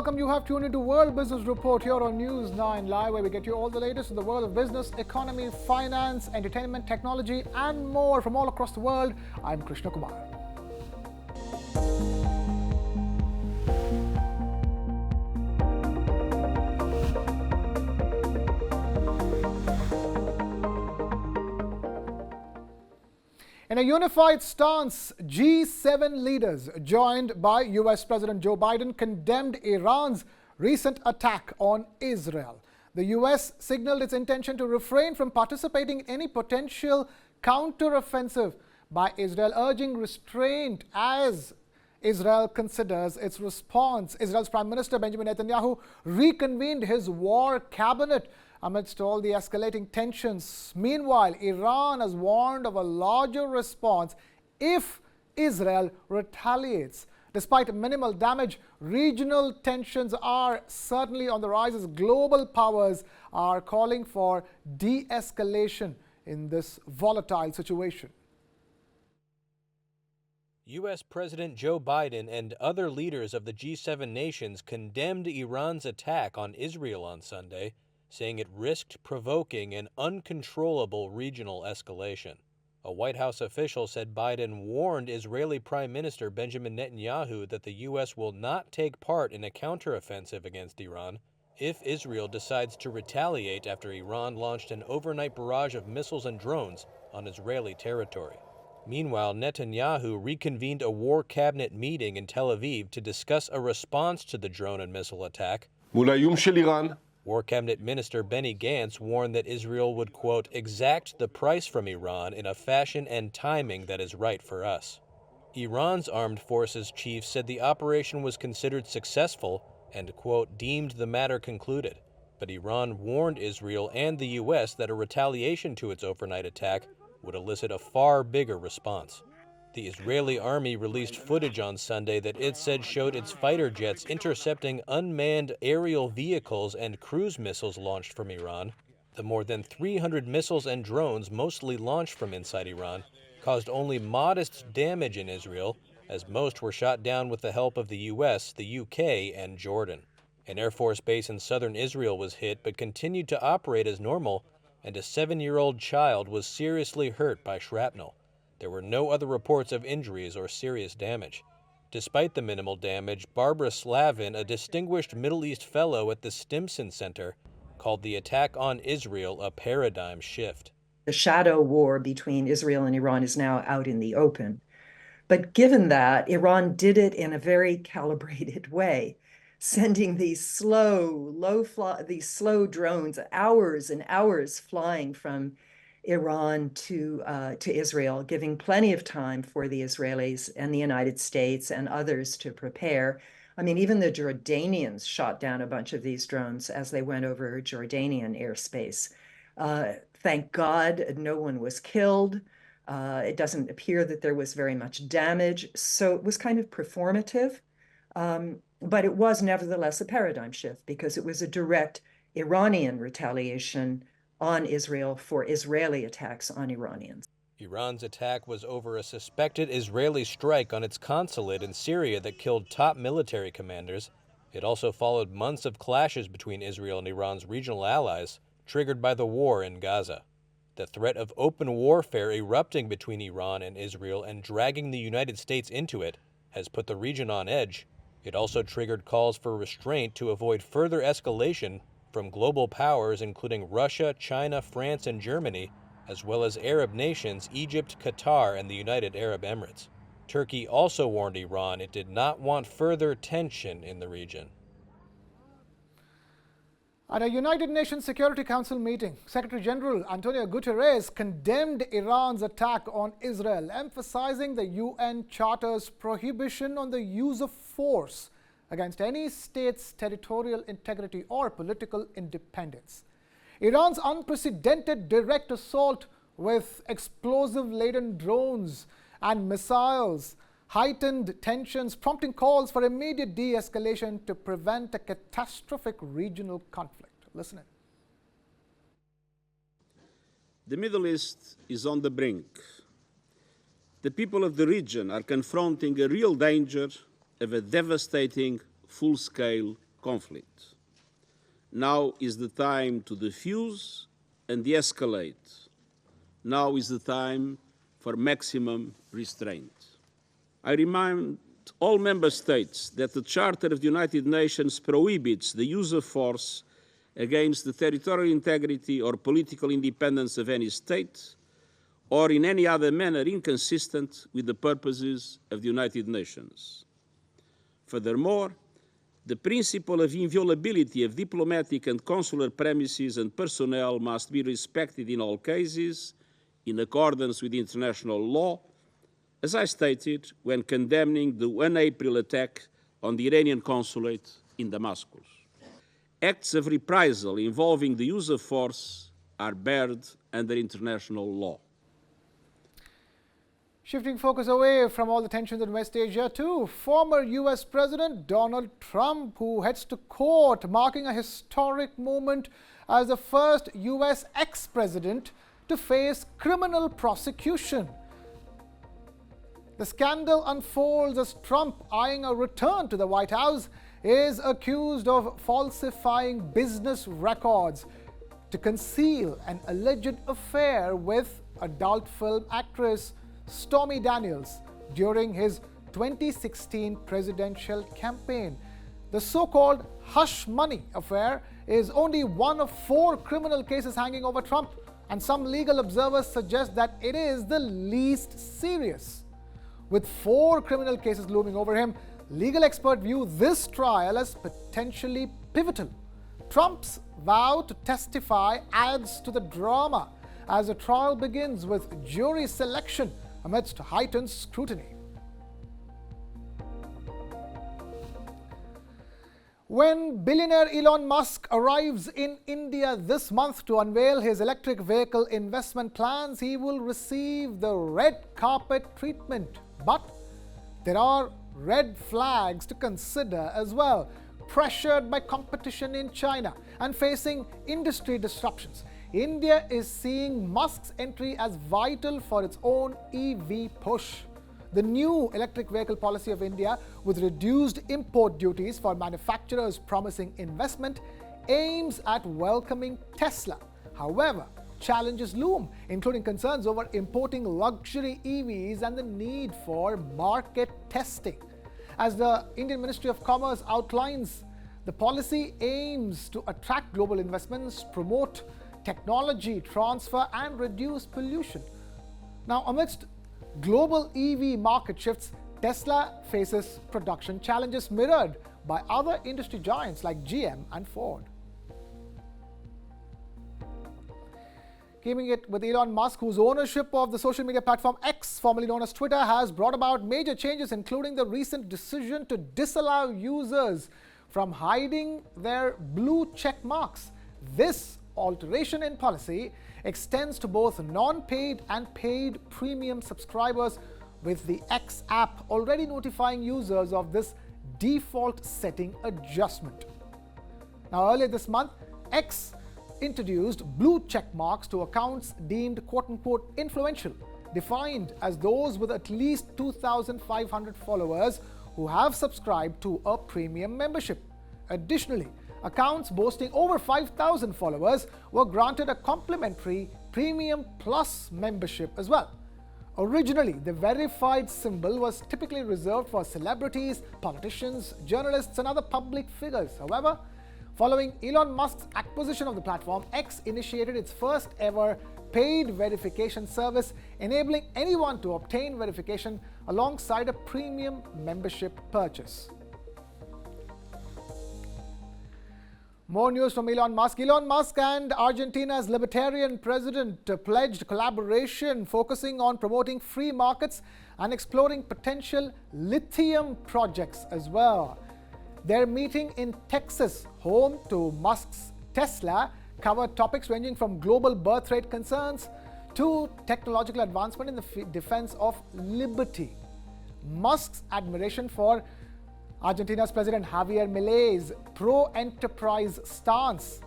welcome. You have tuned into World Business Report here on News 9 Live, where we get you all the latest in the world of business, economy, finance, entertainment, technology, and more from all across the world. I'm Krishna Kumar. In a unified stance, G7 leaders, joined by US President Joe Biden, condemned Iran's recent attack on Israel. The US signaled its intention to refrain from participating in any potential counteroffensive by Israel, urging restraint as Israel considers its response. Israel's Prime Minister Benjamin Netanyahu reconvened his war cabinet amidst all the escalating tensions. Meanwhile, Iran has warned of a larger response if Israel retaliates. Despite minimal damage, regional tensions are certainly on the rise as global powers are calling for de-escalation in this volatile situation. U.S. President Joe Biden and other leaders of the G7 nations condemned Iran's attack on Israel on Sunday, saying it risked provoking an uncontrollable regional escalation. A White House official said Biden warned Israeli Prime Minister Benjamin Netanyahu that the U.S. will not take part in a counteroffensive against Iran if Israel decides to retaliate after Iran launched an overnight barrage of missiles and drones on Israeli territory. Meanwhile, Netanyahu reconvened a war cabinet meeting in Tel Aviv to discuss a response to the drone and missile attack. War Cabinet Minister Benny Gantz warned that Israel would, quote, exact the price from Iran in a fashion and timing that is right for us. Iran's armed forces chief said the operation was considered successful and, quote, deemed the matter concluded. But Iran warned Israel and the U.S. that a retaliation to its overnight attack would elicit a far bigger response. The Israeli army released footage on Sunday that it said showed its fighter jets intercepting unmanned aerial vehicles and cruise missiles launched from Iran. The more than 300 missiles and drones, mostly launched from inside Iran, caused only modest damage in Israel, as most were shot down with the help of the U.S., the U.K., and Jordan. An Air Force base in southern Israel was hit but continued to operate as normal, and a 7-year-old child was seriously hurt by shrapnel. There were no other reports of injuries or serious damage. Despite the minimal damage, Barbara Slavin, a distinguished Middle East fellow at the Stimson Center, called the attack on Israel a paradigm shift. The shadow war between Israel and Iran is now out in the open. But given that, Iran did it in a very calibrated way, sending these slow drones, hours and hours flying from Iran to Israel, giving plenty of time for the Israelis and the United States and others to prepare. I mean, even the Jordanians shot down a bunch of these drones as they went over Jordanian airspace. Thank God no one was killed. It doesn't appear that there was very much damage. So it was kind of performative, but it was nevertheless a paradigm shift because it was a direct Iranian retaliation on Israel for Israeli attacks on Iranians. Iran's attack was over a suspected Israeli strike on its consulate in Syria that killed top military commanders. It also followed months of clashes between Israel and Iran's regional allies, triggered by the war in Gaza. The threat of open warfare erupting between Iran and Israel and dragging the United States into it has put the region on edge. It also triggered calls for restraint to avoid further escalation from global powers including Russia, China, France, and Germany, as well as Arab nations Egypt, Qatar, and the United Arab Emirates. Turkey also warned Iran it did not want further tension in the region. At a United Nations Security Council meeting, Secretary General Antonio Guterres condemned Iran's attack on Israel, emphasizing the UN Charter's prohibition on the use of force against any state's territorial integrity or political independence. Iran's unprecedented direct assault with explosive-laden drones and missiles heightened tensions, prompting calls for immediate de-escalation to prevent a catastrophic regional conflict. Listen in. The Middle East is on the brink. The people of the region are confronting a real danger of a devastating, full-scale conflict. Now is the time to defuse and de-escalate. Now is the time for maximum restraint. I remind all member states that the Charter of the United Nations prohibits the use of force against the territorial integrity or political independence of any state, or in any other manner inconsistent with the purposes of the United Nations. Furthermore, the principle of inviolability of diplomatic and consular premises and personnel must be respected in all cases, in accordance with international law, as I stated when condemning the 1 April attack on the Iranian consulate in Damascus. Acts of reprisal involving the use of force are barred under international law. Shifting focus away from all the tensions in West Asia to former US President Donald Trump, who heads to court, marking a historic moment as the first US ex-president to face criminal prosecution. The scandal unfolds as Trump, eyeing a return to the White House, is accused of falsifying business records to conceal an alleged affair with adult film actress Stormy Daniels during his 2016 presidential campaign. The so-called hush money affair is only one of 4 criminal cases hanging over Trump, and some legal observers suggest that it is the least serious. With 4 criminal cases looming over him, legal experts view this trial as potentially pivotal. Trump's vow to testify adds to the drama as the trial begins with jury selection amidst heightened scrutiny. When billionaire Elon Musk arrives in India this month to unveil his electric vehicle investment plans, he will receive the red carpet treatment. But there are red flags to consider as well. Pressured by competition in China and facing industry disruptions, India is seeing Musk's entry as vital for its own EV push. The new electric vehicle policy of India, with reduced import duties for manufacturers promising investment, aims at welcoming Tesla. However, challenges loom, including concerns over importing luxury EVs and the need for market testing. As the Indian Ministry of Commerce outlines, the policy aims to attract global investments, promote technology transfer, and reduce pollution. Now, amidst global EV market shifts, Tesla faces production challenges mirrored by other industry giants like GM and Ford. Keeping it with Elon Musk, whose ownership of the social media platform X, formerly known as Twitter, has brought about major changes, including the recent decision to disallow users from hiding their blue check marks. This alteration in policy extends to both non-paid and paid premium subscribers, with the X app already notifying users of this default setting adjustment. Now, earlier this month, X introduced blue check marks to accounts deemed quote-unquote influential, defined as those with at least 2,500 followers who have subscribed to a premium membership. Additionally, accounts boasting over 5,000 followers were granted a complimentary Premium Plus membership as well. Originally, the verified symbol was typically reserved for celebrities, politicians, journalists, and other public figures. However, following Elon Musk's acquisition of the platform, X initiated its first ever paid verification service, enabling anyone to obtain verification alongside a premium membership purchase. More news from Elon Musk. Elon Musk and Argentina's Libertarian president pledged collaboration, focusing on promoting free markets and exploring potential lithium projects as well. Their meeting in Texas, home to Musk's Tesla, covered topics ranging from global birth rate concerns to technological advancement in the defense of liberty. Musk's admiration for Argentina's President Javier Milei's pro-enterprise stance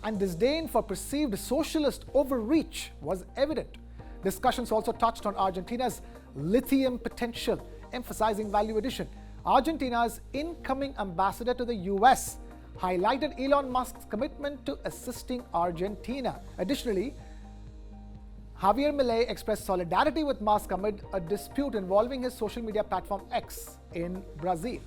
and disdain for perceived socialist overreach was evident. Discussions also touched on Argentina's lithium potential, emphasizing value addition. Argentina's incoming ambassador to the US, highlighted Elon Musk's commitment to assisting Argentina. Additionally, Javier Milei expressed solidarity with Musk amid a dispute involving his social media platform X in Brazil.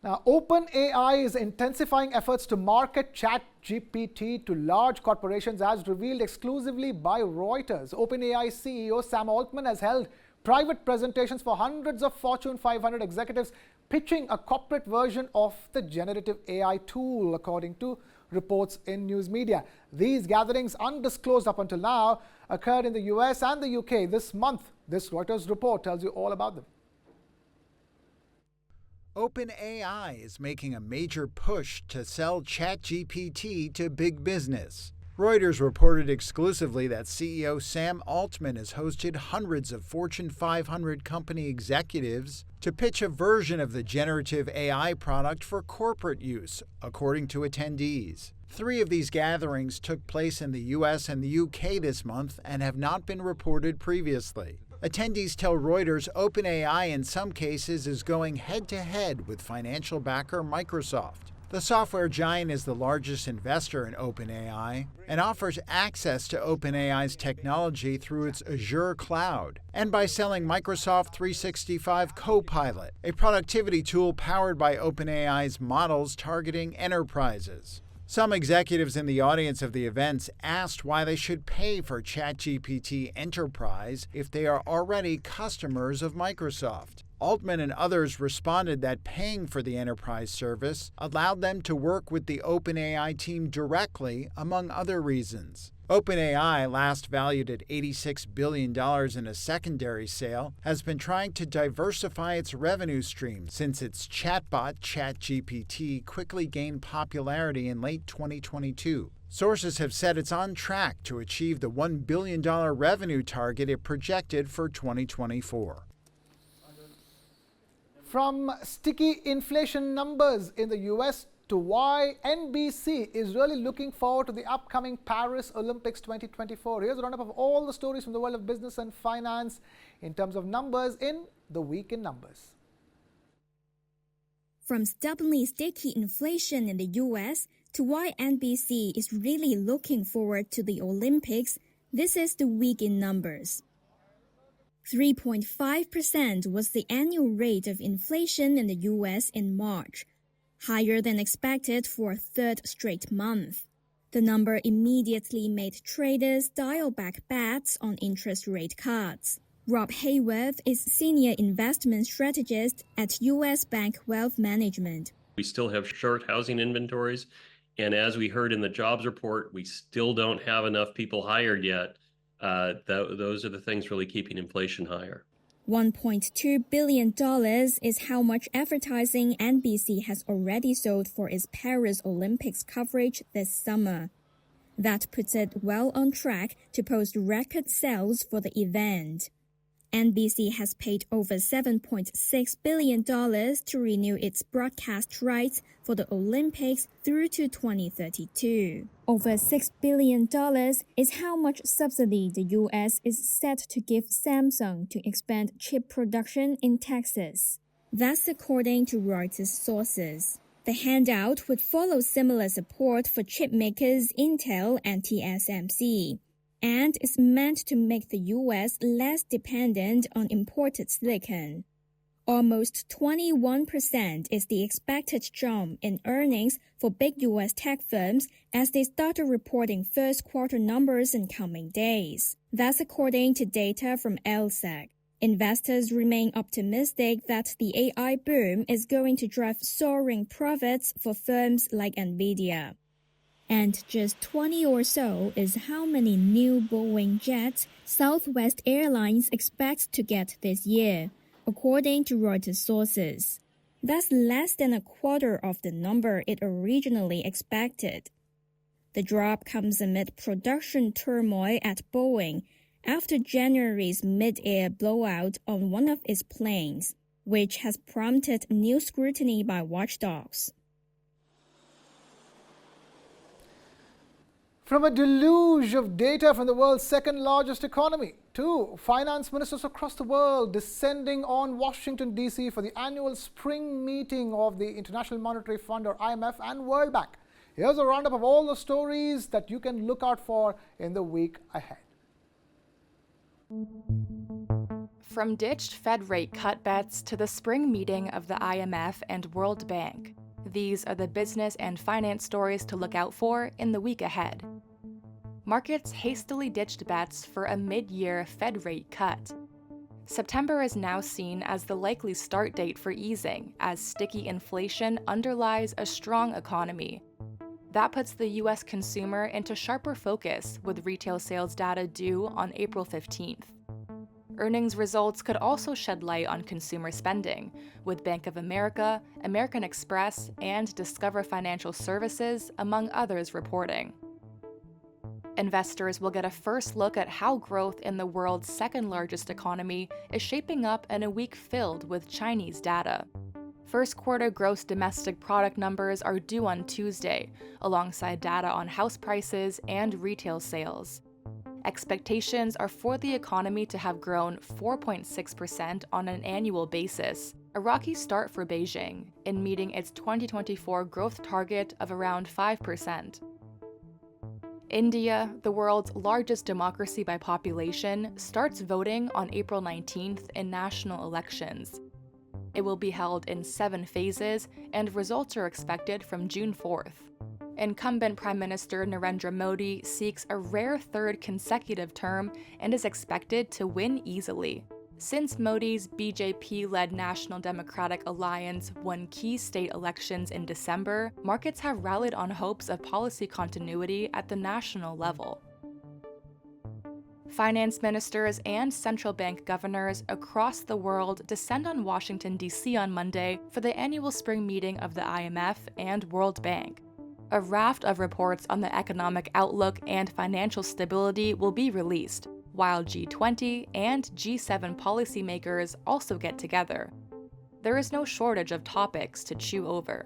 Now, OpenAI is intensifying efforts to market ChatGPT to large corporations, as revealed exclusively by Reuters. OpenAI CEO Sam Altman has held private presentations for hundreds of Fortune 500 executives pitching a corporate version of the generative AI tool, according to reports in news media. These gatherings, undisclosed up until now, occurred in the US and the UK this month. This Reuters report tells you all about them. OpenAI is making a major push to sell ChatGPT to big business. Reuters reported exclusively that CEO Sam Altman has hosted hundreds of Fortune 500 company executives to pitch a version of the generative AI product for corporate use, according to attendees. 3 of these gatherings took place in the US and the UK this month and have not been reported previously. Attendees tell Reuters OpenAI in some cases is going head-to-head with financial backer Microsoft. The software giant is the largest investor in OpenAI and offers access to OpenAI's technology through its Azure cloud and by selling Microsoft 365 Copilot, a productivity tool powered by OpenAI's models targeting enterprises. Some executives in the audience of the events asked why they should pay for ChatGPT Enterprise if they are already customers of Microsoft. Altman and others responded that paying for the enterprise service allowed them to work with the OpenAI team directly, among other reasons. OpenAI, last valued at $86 billion in a secondary sale, has been trying to diversify its revenue stream since its chatbot ChatGPT quickly gained popularity in late 2022. Sources have said it's on track to achieve the $1 billion revenue target it projected for 2024. From sticky inflation numbers in the US to why NBC is really looking forward to the upcoming Paris Olympics 2024. Here's a roundup of all the stories from the world of business and finance in terms of numbers in the Week in Numbers. From stubbornly sticky inflation in the US to why NBC is really looking forward to the Olympics, this is the Week in Numbers. 3.5% was the annual rate of inflation in the US in March, higher than expected for a third straight month. The number immediately made traders dial back bets on interest rate cuts. Rob Hayworth is Senior Investment Strategist at U.S. Bank Wealth Management. We still have short housing inventories, and as we heard in the jobs report, we still don't have enough people hired yet. Those are the things really keeping inflation higher. $1.2 billion is how much advertising NBC has already sold for its Paris Olympics coverage this summer. That puts it well on track to post record sales for the event. NBC has paid over $7.6 billion to renew its broadcast rights for the Olympics through to 2032. Over $6 billion is how much subsidy the U.S. is set to give Samsung to expand chip production in Texas. That's according to Reuters sources. The handout would follow similar support for chip makers Intel and TSMC, and is meant to make the U.S. less dependent on imported silicon. Almost 21% is the expected jump in earnings for big U.S. tech firms as they started reporting first quarter numbers in coming days. That's according to data from LSEG. Investors remain optimistic that the AI boom is going to drive soaring profits for firms like Nvidia. And just 20 or so is how many new Boeing jets Southwest Airlines expects to get this year, according to Reuters sources. That's less than a quarter of the number it originally expected. The drop comes amid production turmoil at Boeing after January's mid-air blowout on one of its planes, which has prompted new scrutiny by watchdogs. From a deluge of data from the world's second largest economy to finance ministers across the world descending on Washington, D.C. for the annual spring meeting of the International Monetary Fund or IMF and World Bank. Here's a roundup of all the stories that you can look out for in the week ahead. From ditched Fed rate cut bets to the spring meeting of the IMF and World Bank, these are the business and finance stories to look out for in the week ahead. Markets hastily ditched bets for a mid-year Fed rate cut. September is now seen as the likely start date for easing, as sticky inflation underlies a strong economy. That puts the U.S. consumer into sharper focus with retail sales data due on April 15th. Earnings results could also shed light on consumer spending, with Bank of America, American Express, and Discover Financial Services, among others, reporting. Investors will get a first look at how growth in the world's second-largest economy is shaping up in a week filled with Chinese data. First quarter gross domestic product numbers are due on Tuesday, alongside data on house prices and retail sales. Expectations are for the economy to have grown 4.6% on an annual basis, a rocky start for Beijing in meeting its 2024 growth target of around 5%. India, the world's largest democracy by population, starts voting on April 19th in national elections. It will be held in 7 phases, and results are expected from June 4th. Incumbent Prime Minister Narendra Modi seeks a rare third consecutive term and is expected to win easily. Since Modi's BJP-led National Democratic Alliance won key state elections in December, markets have rallied on hopes of policy continuity at the national level. Finance ministers and central bank governors across the world descend on Washington, D.C. on Monday for the annual spring meeting of the IMF and World Bank. A raft of reports on the economic outlook and financial stability will be released, while G20 and G7 policymakers also get together. There is no shortage of topics to chew over.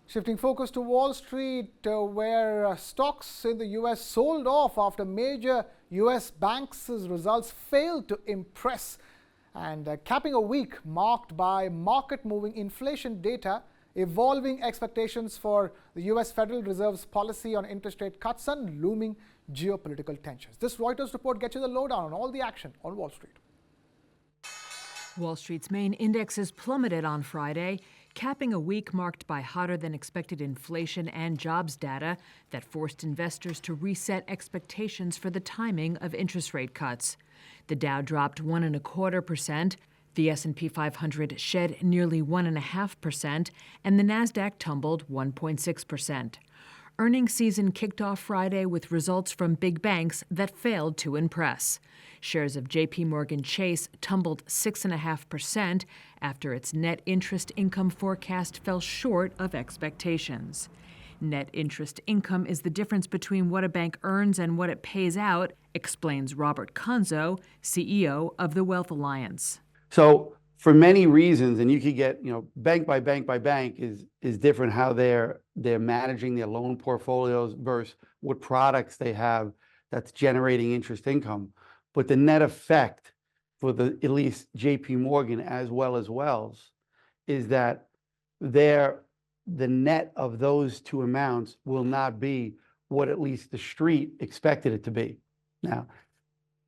Shifting focus to Wall Street, where stocks in the U.S. sold off after major U.S. banks' results failed to impress, and capping a week marked by market-moving inflation data, evolving expectations for the U.S. Federal Reserve's policy on interest rate cuts, and looming geopolitical tensions. This Reuters report gets you the lowdown on all the action on Wall Street. Wall Street's main indexes plummeted on Friday, capping a week marked by hotter-than-expected inflation and jobs data that forced investors to reset expectations for the timing of interest rate cuts. The Dow dropped 1.25%, the S&P 500 shed nearly 1.5%, and the Nasdaq tumbled 1.6%. Earnings season kicked off Friday with results from big banks that failed to impress. Shares of J.P. Morgan Chase tumbled 6.5% after its net interest income forecast fell short of expectations. Net interest income is the difference between what a bank earns and what it pays out, explains Robert Conzo, CEO of the Wealth Alliance. So for many reasons, and you could get, bank by bank by bank is different how they're managing their loan portfolios versus what products they have that's generating interest income. But the net effect for at least JP Morgan as well as Wells is that the net of those two amounts will not be what at least the street expected it to be. Now,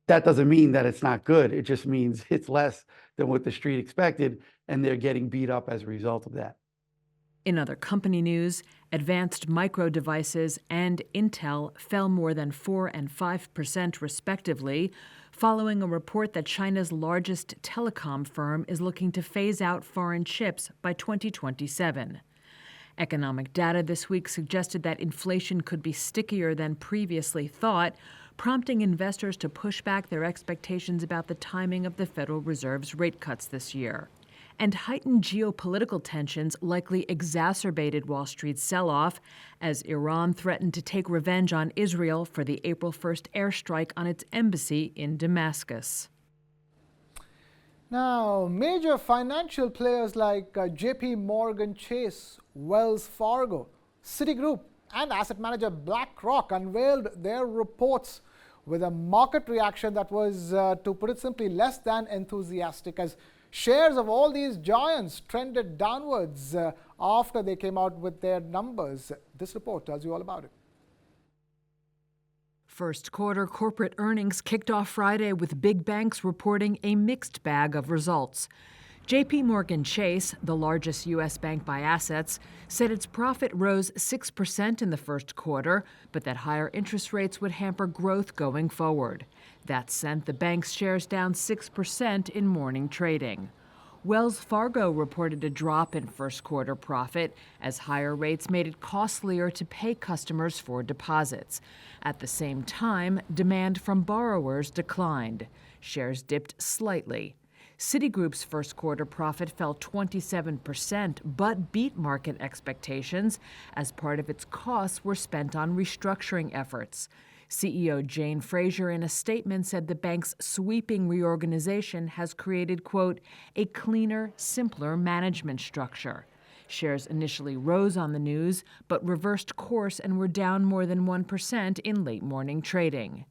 that doesn't mean that it's not good. It just means it's less than what the street expected, and they're getting beat up as a result of that. In other company news, Advanced Micro Devices and Intel fell more than 4% and 5% respectively, following a report that China's largest telecom firm is looking to phase out foreign chips by 2027. Economic data this week suggested that inflation could be stickier than previously thought, prompting investors to push back their expectations about the timing of the Federal Reserve's rate cuts this year. And heightened geopolitical tensions likely exacerbated Wall Street's sell-off as Iran threatened to take revenge on Israel for the April 1st airstrike on its embassy in Damascus. Now, major financial players like JP Morgan Chase, Wells Fargo, Citigroup and asset manager BlackRock unveiled their reports with a market reaction that was, to put it simply, less than enthusiastic, as shares of all these giants trended downwards after they came out with their numbers. This report tells you all about it. First quarter corporate earnings kicked off Friday with big banks reporting a mixed bag of results. J.P. Morgan Chase, the largest U.S. bank by assets, said its profit rose 6% in the first quarter, but that higher interest rates would hamper growth going forward. That sent the bank's shares down 6% in morning trading. Wells Fargo reported a drop in first quarter profit as higher rates made it costlier to pay customers for deposits. At the same time, demand from borrowers declined. Shares dipped slightly. Citigroup's first quarter profit fell 27%, but beat market expectations as part of its costs were spent on restructuring efforts. CEO Jane Fraser, in a statement, said the bank's sweeping reorganization has created, quote, a cleaner, simpler management structure. Shares initially rose on the news, but reversed course and were down more than 1% in late morning trading.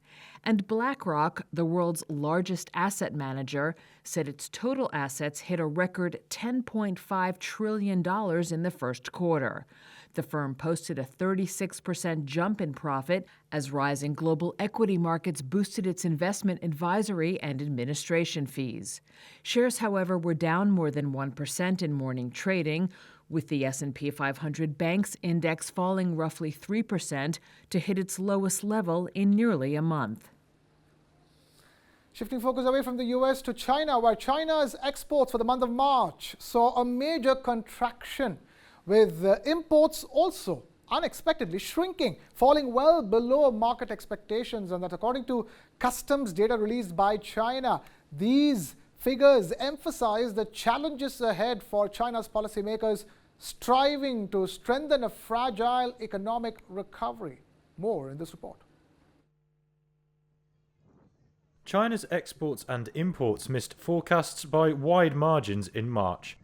And BlackRock, the world's largest asset manager, said its total assets hit a record $10.5 trillion in the first quarter. The firm posted a 36% jump in profit as rising global equity markets boosted its investment advisory and administration fees. Shares, however, were down more than 1% in morning trading, with the S&P 500 Banks Index falling roughly 3% to hit its lowest level in nearly a month. Shifting focus away from the US to China, where China's exports for the month of March saw a major contraction, with imports also unexpectedly shrinking, falling well below market expectations, and that according to customs data released by China. These figures emphasize the challenges ahead for China's policymakers striving to strengthen a fragile economic recovery. More in this report. China's exports and imports missed forecasts by wide margins in March.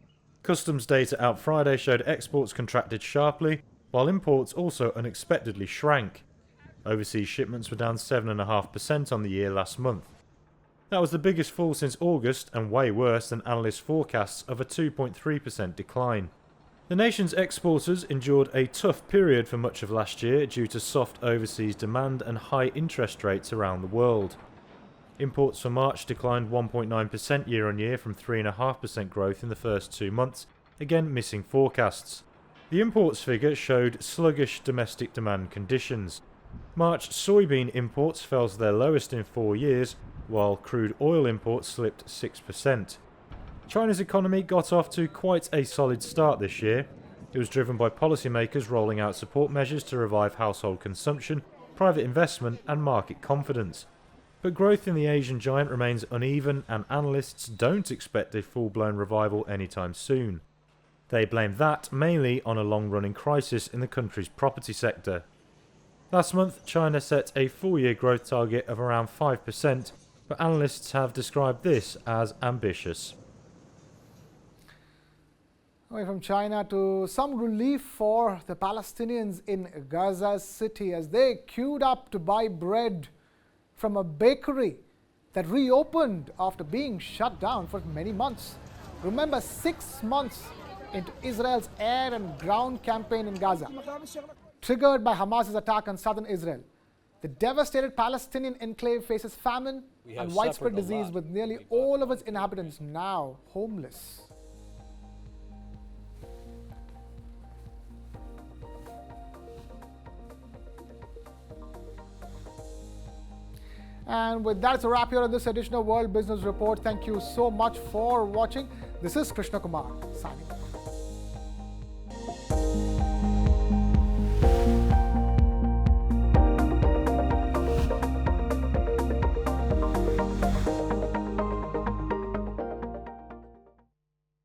Customs data out Friday showed exports contracted sharply, while imports also unexpectedly shrank. Overseas shipments were down 7.5% on the year last month. That was the biggest fall since August and way worse than analysts' forecasts of a 2.3% decline. The nation's exporters endured a tough period for much of last year due to soft overseas demand and high interest rates around the world. Imports for March declined 1.9% year-on-year from 3.5% growth in the first 2 months, again missing forecasts. The imports figure showed sluggish domestic demand conditions. March soybean imports fell to their lowest in 4 years, while crude oil imports slipped 6%. China's economy got off to quite a solid start this year. It was driven by policymakers rolling out support measures to revive household consumption, private investment and market confidence. But growth in the Asian giant remains uneven, and analysts don't expect a full-blown revival anytime soon. They blame that mainly on a long-running crisis in the country's property sector. Last month, China set a full-year growth target of around 5%, but analysts have described this as ambitious. Away from China to some relief for the Palestinians in Gaza City as they queued up to buy bread from a bakery that reopened after being shut down for many months. Remember, 6 months into Israel's air and ground campaign in Gaza, triggered by Hamas's attack on southern Israel. The devastated Palestinian enclave faces famine and widespread disease, with nearly all of its inhabitants now homeless. And with that, it's a wrap here on this edition of World Business Report. Thank you so much for watching. This is Krishna Kumar signing off.